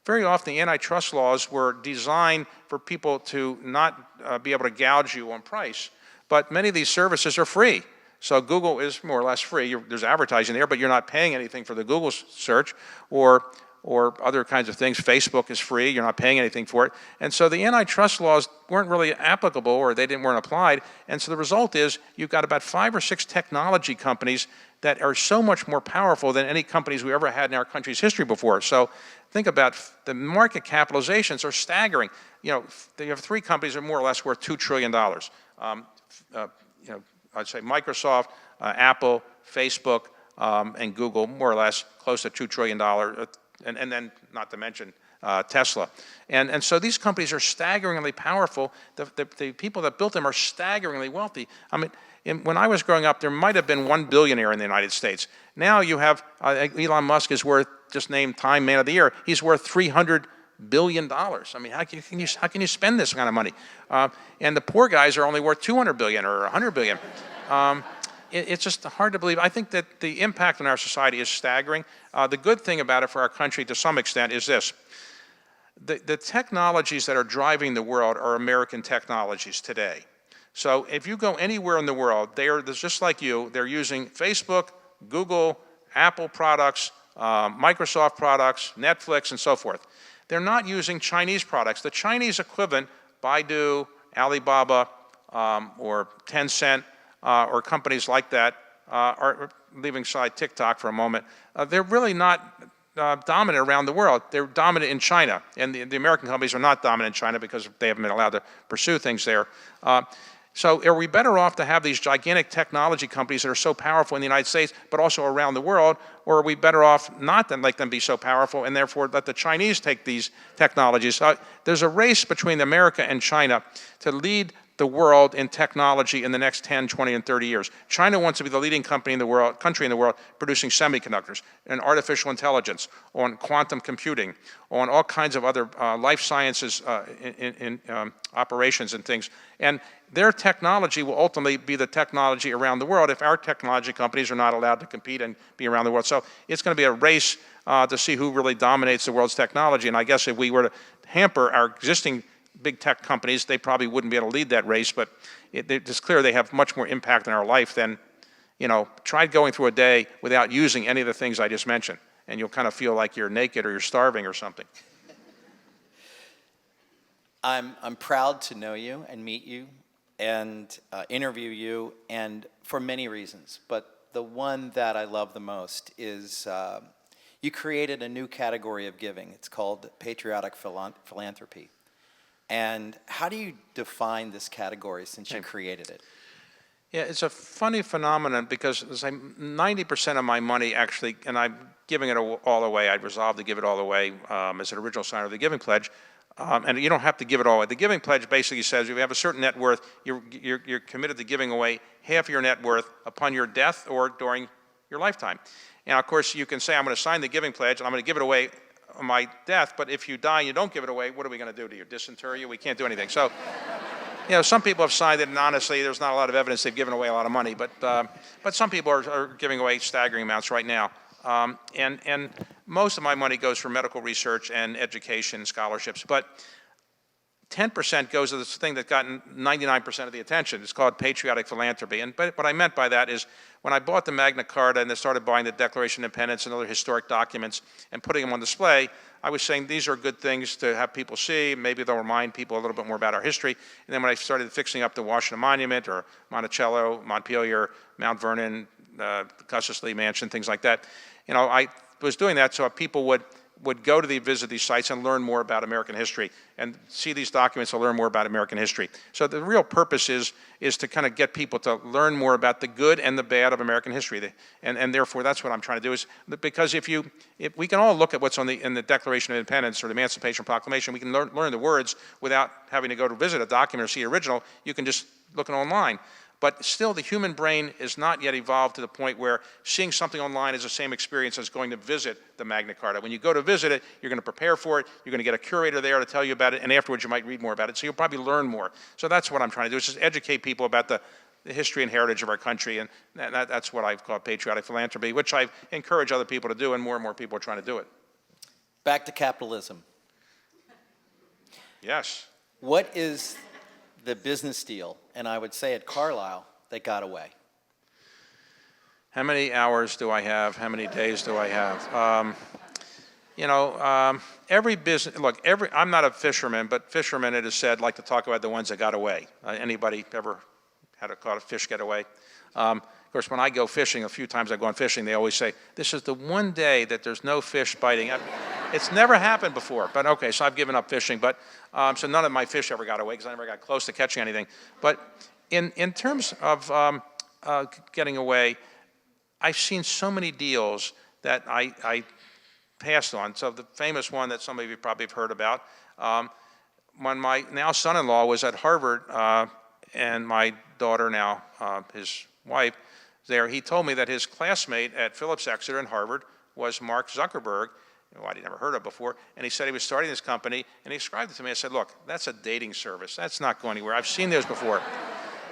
very often the antitrust laws were designed for people to not be able to gouge you on price. But many of these services are free. So Google is more or less free. There's advertising there, but you're not paying anything for the Google search or other kinds of things. Facebook is free. You're not paying anything for it. And so the antitrust laws weren't really applicable, or they weren't applied. And so the result is you've got about 5 or 6 technology companies that are so much more powerful than any companies we ever had in our country's history before. So think about the market capitalizations are staggering. They have 3 companies that are more or less worth $2 trillion. I'd say Microsoft, Apple, Facebook, and Google, more or less close to $2 trillion. And then, not to mention Tesla. And so these companies are staggeringly powerful. The people that built them are staggeringly wealthy. I mean, when I was growing up, there might have been one billionaire in the United States. Now you have, Elon Musk is worth, just named Time Man of the Year, he's worth $300 billion. I mean, how can you spend this kind of money? And the poor guys are only worth $200 billion or $100 billion. It's just hard to believe. I think that the impact on our society is staggering. The good thing about it for our country to some extent is this. The technologies that are driving the world are American technologies today. So if you go anywhere in the world, they're just like you. They're using Facebook, Google, Apple products, Microsoft products, Netflix, and so forth. They're not using Chinese products. The Chinese equivalent, Baidu, Alibaba, or Tencent, or companies like that, are leaving aside TikTok for a moment. They're really not dominant around the world. They're dominant in China, and the American companies are not dominant in China because they haven't been allowed to pursue things there. So are we better off to have these gigantic technology companies that are so powerful in the United States, but also around the world, or are we better off not to let them be so powerful and therefore let the Chinese take these technologies? There's a race between America and China to lead the world in technology in the next 10, 20, and 30 years. China wants to be the leading country in the world producing semiconductors and artificial intelligence, on quantum computing, on all kinds of other life sciences in operations and things. And their technology will ultimately be the technology around the world if our technology companies are not allowed to compete and be around the world. So it's going to be a race to see who really dominates the world's technology. And I guess if we were to hamper our existing big tech companies, they probably wouldn't be able to lead that race, but it's clear they have much more impact on our life than, try going through a day without using any of the things I just mentioned, and you'll kind of feel like you're naked or you're starving or something. I'm proud to know you and meet you and interview you, and for many reasons, but the one that I love the most is you created a new category of giving. It's called Patriotic philanthropy. And how do you define this category since you created it? Yeah, it's a funny phenomenon because 90% of my money actually, and I'm giving it all away. I'd resolved to give it all away as an original signer of the Giving Pledge. And you don't have to give it all away. The Giving Pledge basically says if you have a certain net worth, you're committed to giving away half of your net worth upon your death or during your lifetime. And of course, you can say, I'm going to sign the Giving Pledge and I'm going to give it away on my death, but if you die and you don't give it away, what are we going to do to you? Disinter you? We can't do anything. So, some people have signed it, and honestly, there's not a lot of evidence they've given away a lot of money, but some people are giving away staggering amounts right now. And most of my money goes for medical research and education, scholarships, but 10% goes to this thing that's gotten 99% of the attention. It's called patriotic philanthropy. But what I meant by that is when I bought the Magna Carta and I started buying the Declaration of Independence and other historic documents and putting them on display, I was saying these are good things to have people see. Maybe they'll remind people a little bit more about our history. And then when I started fixing up the Washington Monument or Monticello, Montpelier, Mount Vernon, the Custis Lee Mansion, things like that, I was doing that so people would go to visit these sites and learn more about American history and see these documents and learn more about American history. So the real purpose is to kind of get people to learn more about the good and the bad of American history. And therefore, that's what I'm trying to do is because if we can all look at what's in the Declaration of Independence or the Emancipation Proclamation, we can learn the words without having to go to visit a document or see the original. You can just look it online. But still, the human brain is not yet evolved to the point where seeing something online is the same experience as going to visit the Magna Carta. When you go to visit it, you're going to prepare for it, you're going to get a curator there to tell you about it, and afterwards you might read more about it, so you'll probably learn more. So that's what I'm trying to do, is just educate people about the history and heritage of our country, and that's what I've called patriotic philanthropy, which I encourage other people to do, and more people are trying to do it. Back to capitalism. Yes. What is the business deal, and I would say at Carlyle, that got away? How many hours do I have? How many days do I have? Every business, look, I'm not a fisherman, but fishermen, it is said, like to talk about the ones that got away. Anybody ever caught a fish get away? Of course, when I go fishing, a few times I've gone fishing, they always say, this is the one day that there's no fish biting. It's never happened before, but okay, so I've given up fishing. But so none of my fish ever got away because I never got close to catching anything. But in terms of getting away, I've seen so many deals that I passed on. So the famous one that some of you probably have heard about, when my now son-in-law was at Harvard, and my daughter now, his wife, there, he told me that his classmate at Phillips Exeter in Harvard was Mark Zuckerberg, who I'd never heard of before, and he said he was starting this company, and he described it to me. I said, look, that's a dating service. That's not going anywhere. I've seen those before.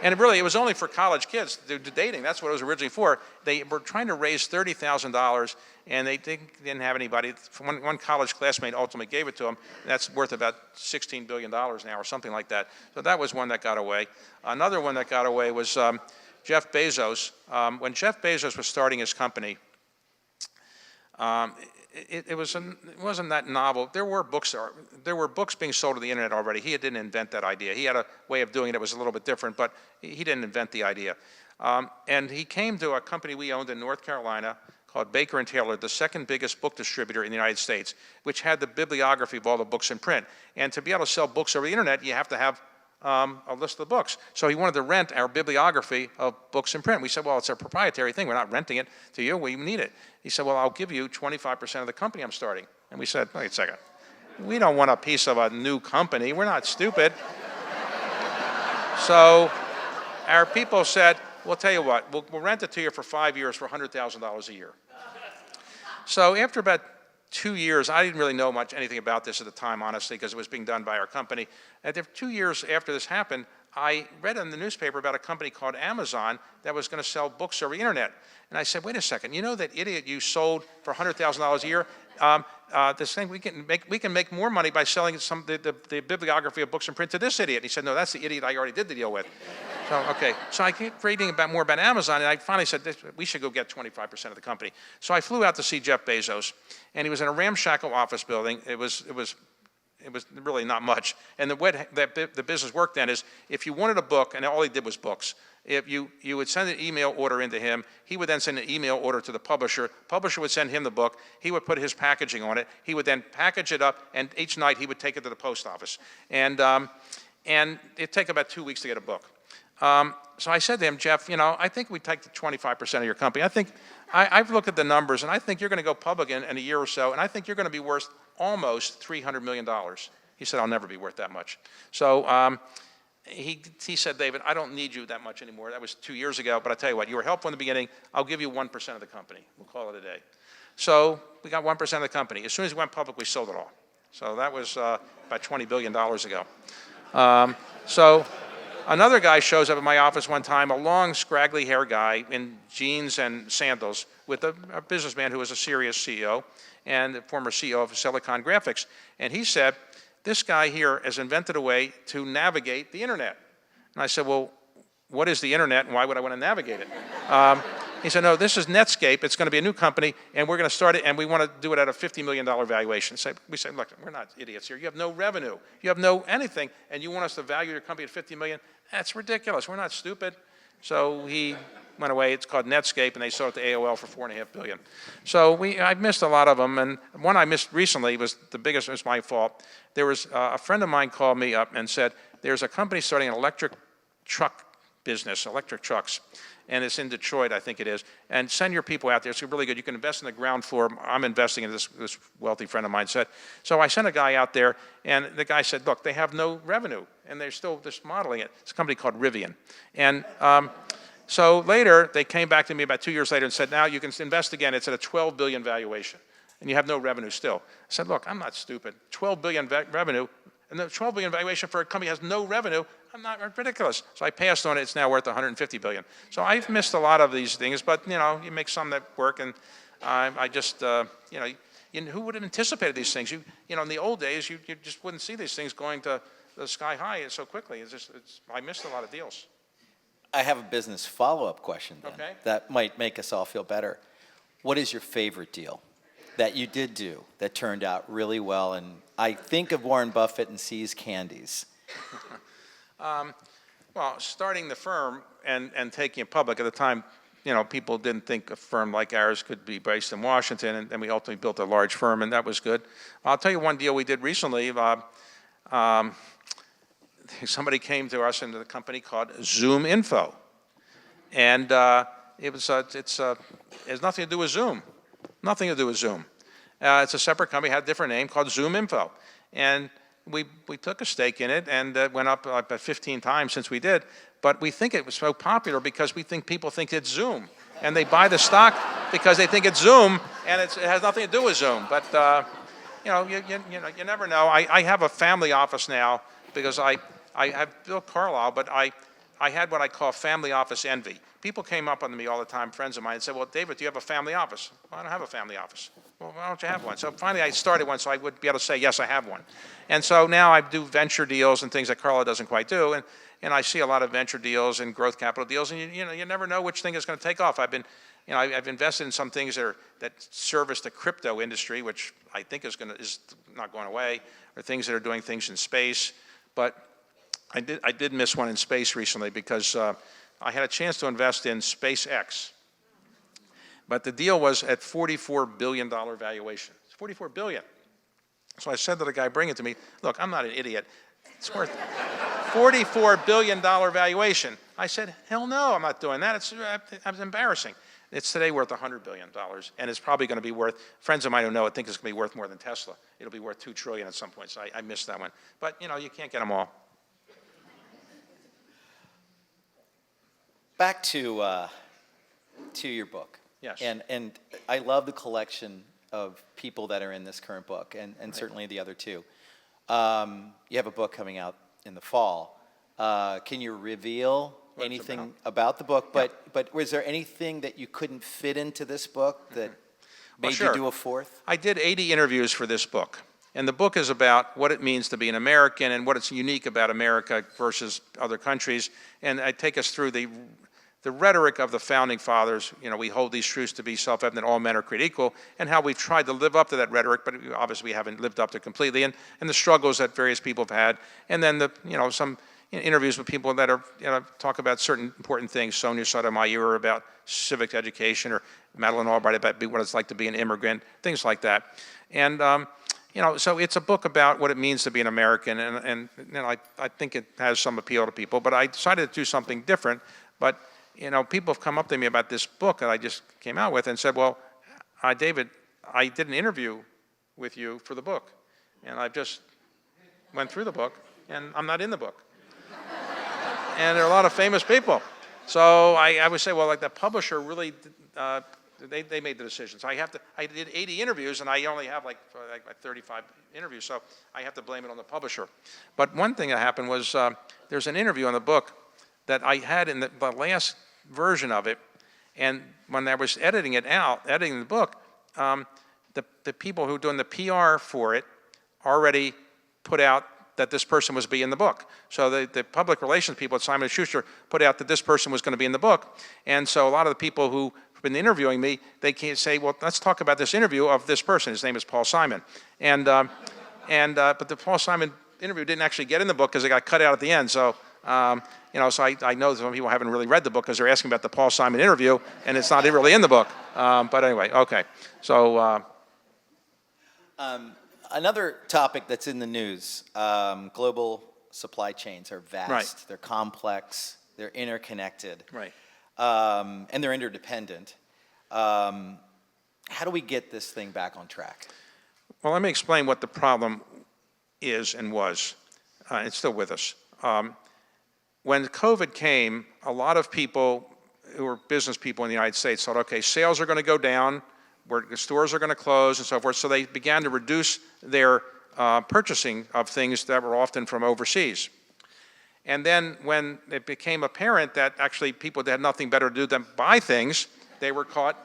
And it was only for college kids, the dating. That's what it was originally for. They were trying to raise $30,000, and they didn't have anybody. One college classmate ultimately gave it to them. That's worth about $16 billion now or something like that. So that was one that got away. Another one that got away was Jeff Bezos. When Jeff Bezos was starting his company, it wasn't that novel. There were books being sold on the internet already. He didn't invent that idea. He had a way of doing it that was a little bit different, but he didn't invent the idea. And he came to a company we owned in North Carolina called Baker & Taylor, the second biggest book distributor in the United States, which had the bibliography of all the books in print. And to be able to sell books over the internet, you have to have a list of the books. So he wanted to rent our bibliography of books in print. We said, well, it's a proprietary thing. We're not renting it to you. We need it. He said, well, I'll give you 25% of the company I'm starting. And we said, wait a second. We don't want a piece of a new company. We're not stupid. So our people said, we'll tell you what, we'll rent it to you for 5 years for $100,000 a year. So after about 2 years, I didn't really know anything about this at the time, honestly, because it was being done by our company. And 2 years after this happened, I read in the newspaper about a company called Amazon that was going to sell books over the internet. And I said, wait a second, you know that idiot you sold for $100,000 a year? This thing, we can make more money by selling the bibliography of books in print to this idiot. And he said, no, that's the idiot I already did the deal with. So, okay. So I kept reading more about Amazon, and I finally said, we should go get 25% of the company. So I flew out to see Jeff Bezos, and he was in a ramshackle office building. It was really not much. And the way the business worked then is, if you wanted a book, and all he did was books, if you would send an email order into him, he would then send an email order to the publisher. Publisher would send him the book. He would put his packaging on it. He would then package it up, and each night he would take it to the post office. And it'd take about 2 weeks to get a book. So I said to him, Jeff, I think we take the 25% of your company. I've looked at the numbers, and I think you're going to go public in a year or so, and I think you're going to be worth almost $300 million. He said, I'll never be worth that much. So he said, David, I don't need you that much anymore. That was 2 years ago, but I tell you what, you were helpful in the beginning. I'll give you 1% of the company. We'll call it a day. So we got 1% of the company. As soon as we went public, we sold it all. So that was about $20 billion ago. So another guy shows up at my office one time, a long, scraggly hair guy in jeans and sandals with a businessman who was a serious CEO and the former CEO of Silicon Graphics. And he said, this guy here has invented a way to navigate the internet. And I said, well, what is the internet and why would I want to navigate it? He said, no, this is Netscape. It's going to be a new company, and we're going to start it, and we want to do it at a $50 million valuation. So we said, look, we're not idiots here. You have no revenue. You have no anything, and you want us to value your company at $50 million? That's ridiculous. We're not stupid. So he went away. It's called Netscape, and they sold it to AOL for $4.5 billion. So I missed a lot of them, and one I missed recently was the biggest. It was my fault. There was a friend of mine called me up and said, there's a company starting an electric truck business, electric trucks, and it's in Detroit, I think it is, and send your people out there. It's really good. You can invest in the ground floor. I'm investing in this wealthy friend of mine said. So I sent a guy out there, and the guy said, look, they have no revenue, and they're still just modeling it. It's a company called Rivian. And so later, they came back to me about 2 years later and said, now you can invest again. It's at a $12 billion valuation, and you have no revenue still. I said, look, I'm not stupid. $12 billion revenue, and the $12 billion valuation for a company has no revenue. I'm not ridiculous. So I passed on it. It's now worth $150 billion. So I've missed a lot of these things, but you make some that work, and I just who would have anticipated these things? In the old days, you just wouldn't see these things going to the sky high so quickly. I missed a lot of deals. I have a business follow-up question then, okay, that might make us all feel better. What is your favorite deal that you did do that turned out really well? And I think of Warren Buffett and See's Candies. Well, starting the firm and taking it public at the time, people didn't think a firm like ours could be based in Washington, and we ultimately built a large firm, and that was good. I'll tell you one deal we did recently. Somebody came to us into the company called Zoom Info, and it has nothing to do with Zoom, nothing to do with Zoom. It's a separate company, had a different name called Zoom Info. And we took a stake in it, and it went up about 15 times since we did. But we think it was so popular because we think people think it's Zoom. And they buy the stock because they think it's Zoom, and it has nothing to do with Zoom. But, you never know. I have a family office now because I have Bill Carlisle, but I had what I call family office envy. People came up on me all the time, friends of mine, and said, well, David, do you have a family office? Well, I don't have a family office. Well, why don't you have one? So finally I started one so I would be able to say, yes, I have one. And so now I do venture deals and things that Carla doesn't quite do. And I see a lot of venture deals and growth capital deals, and you never know which thing is going to take off. I've invested in some things that service the crypto industry, which I think is not going away, or things that are doing things in space. But I did miss one in space recently because I had a chance to invest in SpaceX. But the deal was at $44 billion valuation. It's $44 billion. So I said to the guy, bring it to me. Look, I'm not an idiot. It's worth $44 billion valuation. I said, hell no, I'm not doing that. It's embarrassing. It's today worth $100 billion, and it's probably going to be worth, friends of mine who know it think it's going to be worth more than Tesla. It'll be worth $2 trillion at some point, so I missed that one. But, you can't get them all. Back to your book. Yes. And I love the collection of people that are in this current book, and Right. certainly the other two. You have a book coming out in the fall. Can you reveal What it's anything about the book? But was there anything that you couldn't fit into this book that made sure. you do a fourth? I did 80 interviews for this book. And the book is about what it means to be an American and what it's unique about America versus other countries. And I take us through the rhetoric of the Founding Fathers. We hold these truths to be self-evident, all men are created equal, and how we've tried to live up to that rhetoric, but obviously we haven't lived up to it completely, and the struggles that various people have had. And then some interviews with people that are, talk about certain important things. Sonia Sotomayor about civic education, or Madeleine Albright about what it's like to be an immigrant, things like that. And, so it's a book about what it means to be an American, and I think it has some appeal to people, but I decided to do something different. But, people have come up to me about this book that I just came out with and said, well, David, I did an interview with you for the book, and I just went through the book, and I'm not in the book. And there are a lot of famous people. So I would say, well, like the publisher really, they made the decision. So I did 80 interviews, and I only have like 35 interviews, so I have to blame it on the publisher. But one thing that happened was there's an interview in the book that I had in the last version of it, and when I was editing the book, the people who were doing the PR for it already put out that this person was be in the book. So the public relations people at Simon & Schuster put out that this person was going to be in the book. And so a lot of the people who've been interviewing me, they can't say, well, let's talk about this interview of this person. His name is Paul Simon. But the Paul Simon interview didn't actually get in the book because it got cut out at the end. So, so I know some people haven't really read the book because they're asking about the Paul Simon interview, and it's not really in the book. But anyway, okay. So. Another topic that's in the news, global supply chains are vast. Right. They're complex. They're interconnected. Right. And they're interdependent. How do we get this thing back on track? Well, let me explain what the problem is and was. It's still with us. When COVID came, a lot of people who were business people in the United States thought, okay, sales are going to go down, the stores are going to close and so forth, so they began to reduce their purchasing of things that were often from overseas. And then when it became apparent that actually people that had nothing better to do than buy things, they were caught,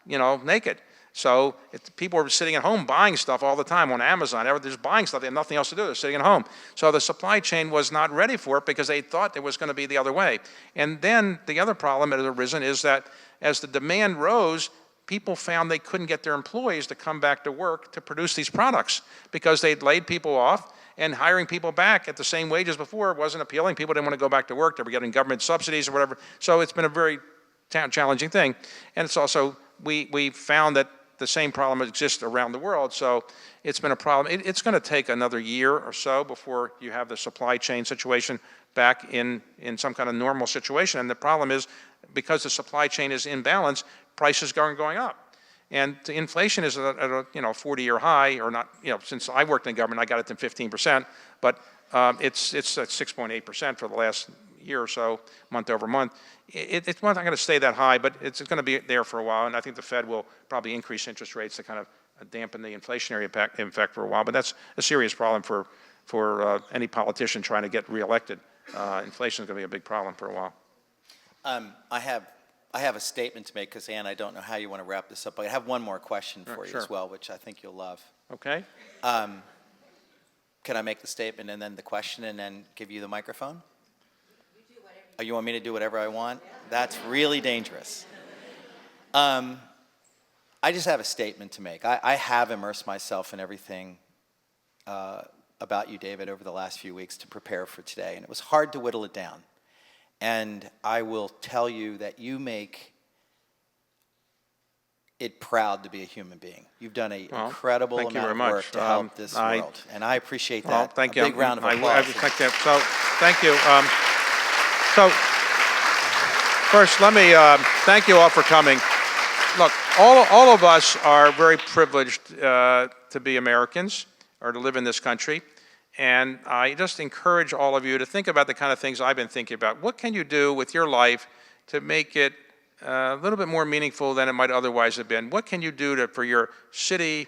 naked. So people were sitting at home buying stuff all the time on Amazon. They're just buying stuff. They had nothing else to do. They're sitting at home. So the supply chain was not ready for it because they thought it was going to be the other way. And then the other problem that had arisen is that as the demand rose, people found they couldn't get their employees to come back to work to produce these products because they'd laid people off, and hiring people back at the same wages before wasn't appealing. People didn't want to go back to work. They were getting government subsidies or whatever. So it's been a very challenging thing. And it's also, we found that the same problem exists around the world. So it's been a problem. It's going to take another year or so before you have the supply chain situation back in some kind of normal situation. And the problem is, because the supply chain is in balance, prices are going up. And inflation is at a 40-year high, or not, since I worked in government, I got it to 15%, but it's at 6.8% for the last year or so, month over month. It's not going to stay that high, but it's going to be there for a while, and I think the Fed will probably increase interest rates to kind of dampen the inflationary effect for a while, but that's a serious problem for any politician trying to get reelected. Inflation is going to be a big problem for a while. I have a statement to make because, Ann, I don't know how you want to wrap this up, but I have one more question for you Sure. as well, which I think you'll love. Okay? Can I make the statement and then the question and then give you the microphone? Oh, you want me to do whatever I want? That's really dangerous. I just have a statement to make. I have immersed myself in everything about you, David, over the last few weeks to prepare for today, and it was hard to whittle it down. And I will tell you that you make it proud to be a human being. You've done an incredible amount of work to help this world, and I appreciate that. Well, thank you. A big round of applause. Thank you. So, thank you. So, first, let me thank you all for coming. Look, all of us are very privileged to be Americans or to live in this country. And I just encourage all of you to think about the kind of things I've been thinking about. What can you do with your life to make it a little bit more meaningful than it might otherwise have been? What can you do for your city,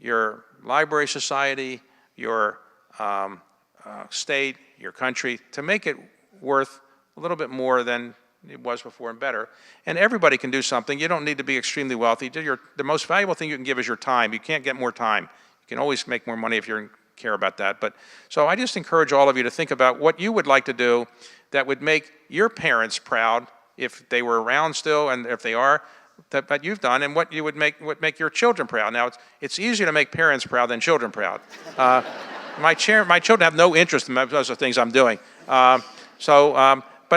your library society, your state, your country, to make it worth a little bit more than it was before and better? And everybody can do something. You don't need to be extremely wealthy. The most valuable thing you can give is your time. You can't get more time. You can always make more money if you care about that. But so I just encourage all of you to think about what you would like to do that would make your parents proud if they were around still, and if they are, that you've done, and what you would make your children proud. Now, it's easier to make parents proud than children proud. My children have no interest in those are things I'm doing. But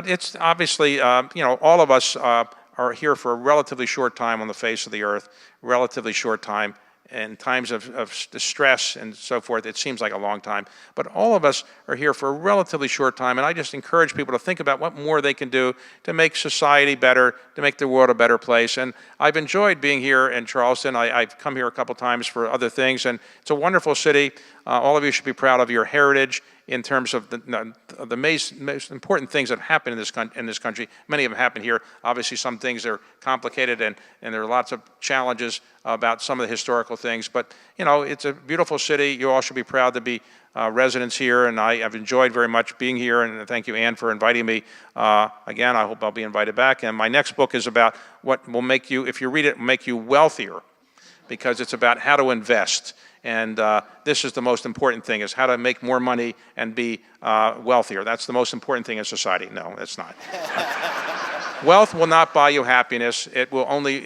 it's obviously, all of us are here for a relatively short time on the face of the earth, relatively short time. In times of distress and so forth, it seems like a long time. But all of us are here for a relatively short time, and I just encourage people to think about what more they can do to make society better, to make the world a better place. And I've enjoyed being here in Charleston. I've come here a couple times for other things, and it's a wonderful city. All of you should be proud of your heritage in terms of the most important things that happen in this country. Many of them happen here. Obviously, some things are complicated, and there are lots of challenges about some of the historical things. But, it's a beautiful city. You all should be proud to be residents here, and I have enjoyed very much being here, and thank you, Ann, for inviting me. Again, I hope I'll be invited back. And my next book is about what will make you, if you read it, make you wealthier, because it's about how to invest. And this is the most important thing, is how to make more money and be wealthier. That's the most important thing in society. No, it's not. Wealth will not buy you happiness. It will only,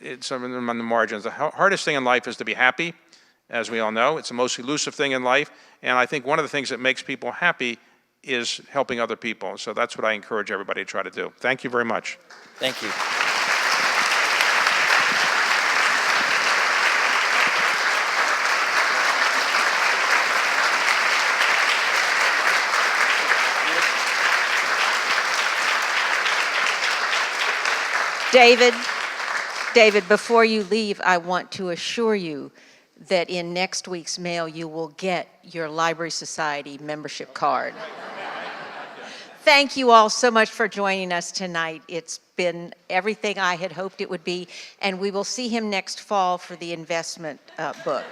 it's on the margins. The hardest thing in life is to be happy, as we all know. It's the most elusive thing in life. And I think one of the things that makes people happy is helping other people. So that's what I encourage everybody to try to do. Thank you very much. Thank you. David, before you leave, I want to assure you that in next week's mail, you will get your Library Society membership card. Thank you all so much for joining us tonight. It's been everything I had hoped it would be, and we will see him next fall for the investment book.